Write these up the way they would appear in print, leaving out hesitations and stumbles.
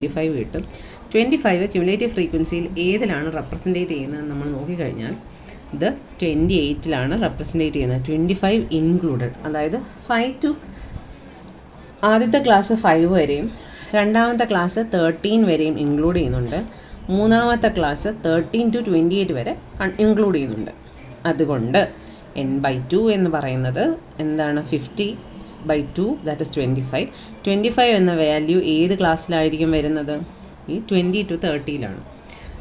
25 കിട്ടും. 25 ക്യുമുലേറ്റീവ് ഫ്രീക്വൻസിയിൽ ഏതിലാണ് റെപ്രസെൻറ്റേറ്റ് ചെയ്യുന്നത് നമ്മൾ നോക്കിക്കഴിഞ്ഞാൽ ഇത് 28ലാണ് റെപ്രസെൻറ്റേറ്റ് ചെയ്യുന്നത്. 25 ഇൻക്ലൂഡഡ്, അതായത് 5 to ആദ്യത്തെ ക്ലാസ് 5 വരെയും രണ്ടാമത്തെ ക്ലാസ് 13 വരെയും ഇൻക്ലൂഡ് ചെയ്യുന്നുണ്ട്. മൂന്നാമത്തെ ക്ലാസ് 13 to 28 വരെ ഇൻക്ലൂഡ് ചെയ്യുന്നുണ്ട്. അതുകൊണ്ട് n/2 എന്ന് പറയുന്നത് എന്താണ്? 50/2, ദാറ്റ് ഇസ് 25. 25 എന്ന വാല്യൂ ഏത് ക്ലാസ്സിലായിരിക്കും വരുന്നത്? ഈ 20 to 30ലാണ്.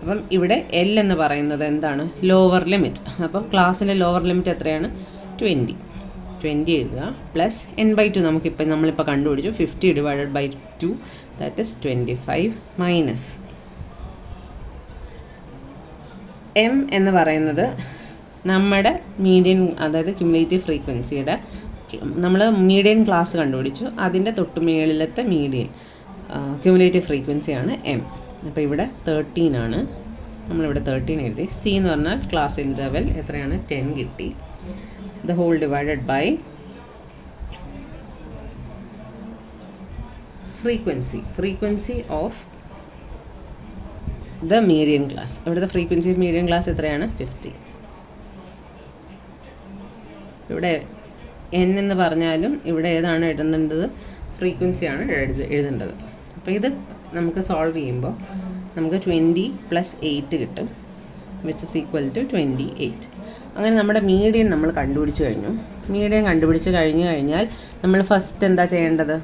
അപ്പം ഇവിടെ L എന്ന് പറയുന്നത് എന്താണ്? Lower limit. അപ്പോൾ ക്ലാസ്സിലെ ലോവർ ലിമിറ്റ് എത്രയാണ്? 20 എഴുതുക. പ്ലസ് n/2 നമ്മളിപ്പോൾ കണ്ടുപിടിച്ചു. 50/2, ദാറ്റ് ഇസ് 25, മൈനസ് M എന്ന് പറയുന്നത് നമ്മുടെ മീഡിയൻ, അതായത് ക്യുമുലേറ്റീവ് ഫ്രീക്വൻസിയുടെ നമ്മൾ മീഡിയൻ ക്ലാസ് കണ്ടുപിടിച്ചു. അതിൻ്റെ തൊട്ട് മേളിലത്തെ മീഡിയൻ ക്യുമുലേറ്റീവ് ഫ്രീക്വൻസിയാണ് M. അപ്പോൾ ഇവിടെ 13 ആണ്. നമ്മളിവിടെ 13 എഴുതി. C എന്ന് പറഞ്ഞാൽ ക്ലാസ് ഇൻ്റർവെൽ എത്രയാണ്? 10 കിട്ടി. The whole divided by frequency of the median class. ഇവിടുത്തെ ഫ്രീക്വൻസി ഓഫ് മീഡിയൻ ക്ലാസ് എത്രയാണ്? 50. ഇവിടെ N എന്ന് പറഞ്ഞാലും ഇവിടെ ഏതാണ് എഴുതേണ്ടത്? ഫ്രീക്വൻസിയാണ് എഴുതേണ്ടത്. അപ്പോൾ ഇത് നമുക്ക് സോൾവ് ചെയ്യുമ്പോൾ നമുക്ക് 20 + 8 കിട്ടും, വിച്ച് ഇസ് ഈക്വൽ ടു 28. അങ്ങനെ നമ്മുടെ മീഡിയൻ നമ്മൾ കണ്ടുപിടിച്ച് കഴിഞ്ഞു. മീഡിയൻ കണ്ടുപിടിച്ച് കഴിഞ്ഞാൽ നമ്മൾ ഫസ്റ്റ് എന്താ ചെയ്യേണ്ടത്?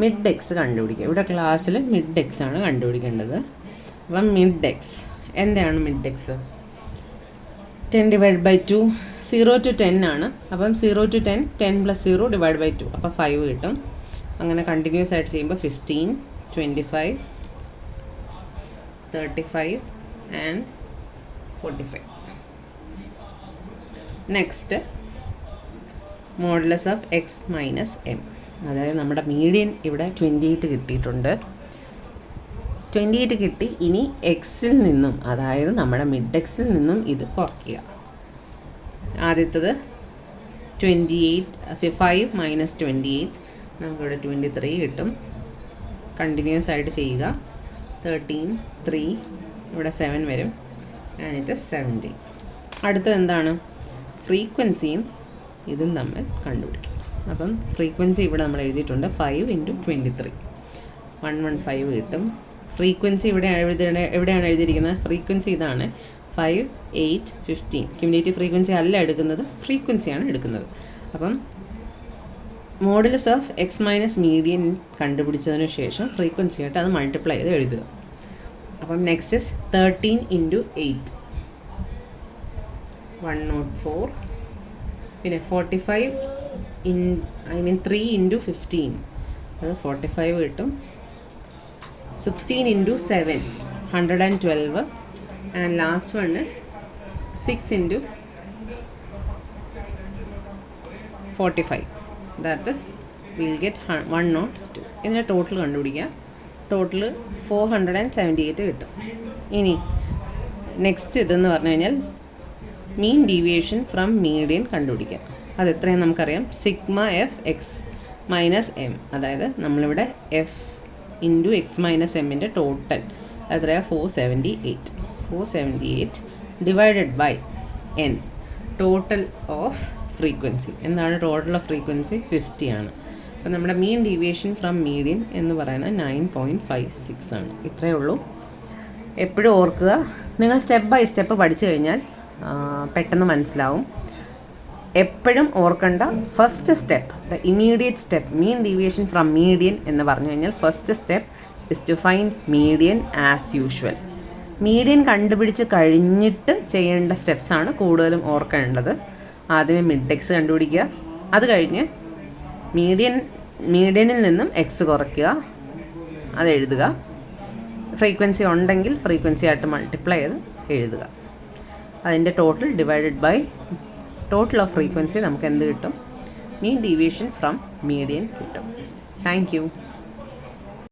മിഡ് എക്സ് കണ്ടുപിടിക്കുക. ഇവിടെ ക്ലാസ്സിൽ മിഡ് എക്സ് ആണ് കണ്ടുപിടിക്കേണ്ടത്. അപ്പം മിഡ് എക്സ് എന്താണ്? മിഡ് എക്സ് 10/2, 0 to 10 ആണ്. അപ്പം 0 to 10, 10 + 0/2, അപ്പോൾ 5 കിട്ടും. അങ്ങനെ കണ്ടിന്യൂസ് ആയിട്ട് ചെയ്യുമ്പോൾ 15, 25, 35 and 45. Next modulus of x minus M. അതായത് നമ്മുടെ മീഡിയൻ ഇവിടെ 28 കിട്ടിയിട്ടുണ്ട്. 28 കിട്ടി. ഇനി എക്സിൽ നിന്നും, അതായത് നമ്മുടെ മിഡ് എക്സിൽ നിന്നും ഇത് കുറയ്ക്കുക. ആദ്യത്തത് 5 - 28, നമുക്കിവിടെ 23 കിട്ടും. കണ്ടിന്യൂസ് ആയിട്ട് ചെയ്യുക. 13, 3, ഇവിടെ 7 വരും. And it is 70. അടുത്തത് എന്താണ്? ഫ്രീക്വൻസിയും ഇതും തമ്മിൽ കണ്ടുപിടിക്കും. അപ്പം ഫ്രീക്വൻസി ഇവിടെ നമ്മൾ എഴുതിയിട്ടുണ്ട്. 5 × 23, 115 കിട്ടും. ഫ്രീക്വൻസി എവിടെയാണ് എഴുതിയിരിക്കുന്നത്? ഫ്രീക്വൻസി ഇതാണ് 5, 8, 15. ക്യുമുലേറ്റീവ് ഫ്രീക്വൻസി അല്ല എടുക്കുന്നത്, ഫ്രീക്വൻസിയാണ് എടുക്കുന്നത്. അപ്പം modulus of x minus median കണ്ടുപിടിച്ചതിന് ശേഷം ഫ്രീക്വൻസി ആയിട്ട് അത് മൾട്ടിപ്ലൈ ചെയ്ത് എഴുതുക. അപ്പം നെക്സ്റ്റ് ഇസ് 13 × 8, 104. പിന്നെ 45 3 × 15, അത് 45 കിട്ടും. 16 × 7, 112. And last one is 6 × 45, that is will get 102. ഇതിൻ്റെ ടോട്ടൽ കണ്ടുപിടിക്കുക. ടോട്ടൽ 478 കിട്ടും. ഇനി നെക്സ്റ്റ് ഇതെന്ന് പറഞ്ഞു കഴിഞ്ഞാൽ മീൻ ഡീവിയേഷൻ ഫ്രം മീഡിയൻ കണ്ടുപിടിക്കുക. അതെത്രയും നമുക്കറിയാം. σf x - m, അതായത് നമ്മളിവിടെ f × x - m ടോട്ടൽ എത്രയാണ്? 478 divided by n, total of frequency. എന്താണ് ടോട്ടൽ ഓഫ് ഫ്രീക്വൻസി? 50 ആണ്. അപ്പോൾ നമ്മുടെ മീൻ ഡീവിയേഷൻ ഫ്രം മീഡിയൻ എന്ന് പറയുന്നത് 9.56 ആണ്. ഇത്രയേ ഉള്ളൂ. എപ്പോഴും ഓർക്കുക, നിങ്ങൾ സ്റ്റെപ്പ് ബൈ സ്റ്റെപ്പ് പഠിച്ചു കഴിഞ്ഞാൽ പെട്ടെന്ന് മനസ്സിലാവും. എപ്പോഴും ഓർക്കേണ്ട first step, the immediate step, mean deviation from median എന്ന് പറഞ്ഞു കഴിഞ്ഞാൽ first step is to find median as usual. Median കണ്ടുപിടിച്ച് കഴിഞ്ഞിട്ട് ചെയ്യേണ്ട സ്റ്റെപ്സാണ് കൂടുതലും ഓർക്കേണ്ടത്. ആദ്യമേ മിഡ് എക്സ് കണ്ടുപിടിക്കുക, അത് കഴിഞ്ഞ് മീഡിയനിൽ നിന്നും എക്സ് കുറയ്ക്കുക, അത് എഴുതുക. ഫ്രീക്വൻസി ഉണ്ടെങ്കിൽ ഫ്രീക്വൻസി ആയിട്ട് മൾട്ടിപ്ലൈ ചെയ്ത് എഴുതുക. അതിൻ്റെ total divided by total of frequency നമുക്ക് എന്ത് കിട്ടും? മീൻ ഡീവിയേഷൻ ഫ്രം മീഡിയൻ കിട്ടും. Thank U.